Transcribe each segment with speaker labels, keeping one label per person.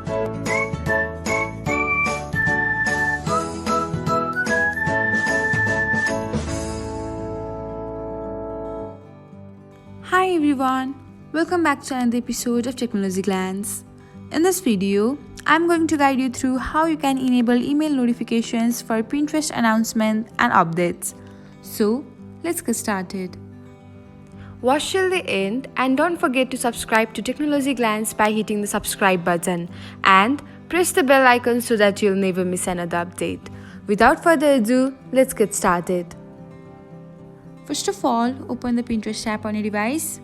Speaker 1: Hi everyone, welcome back to another episode of Technologyglance. In this video, I'm going to guide you through how you can enable email notifications for Pinterest announcements and updates. So, let's get started. Watch till the end and don't forget to subscribe to Technologyglance by hitting the subscribe button and press the bell icon so that you'll never miss another update. Without further ado, let's get started. First of all, open the Pinterest app on your device.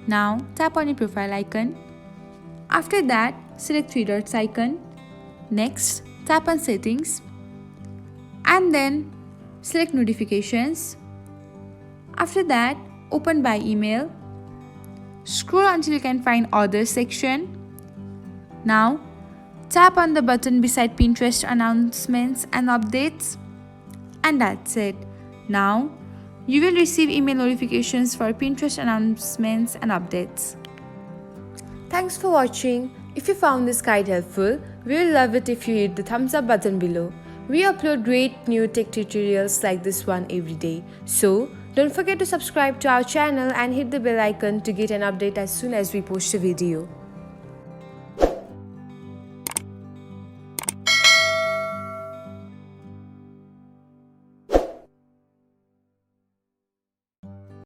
Speaker 1: Now, tap on your profile icon. After that, select three dots icon. Next, tap on settings. And then, select notifications. After that, open by email. Scroll until you can find others section. Now, tap on the button beside Pinterest announcements and updates. And that's it. Now, you will receive email notifications for Pinterest announcements and updates. Thanks for watching. If you found this guide helpful, we will love it if you hit the thumbs up button below. We upload great new tech tutorials like this one every day. So, don't forget to subscribe to our channel and hit the bell icon to get an update as soon as we post a video.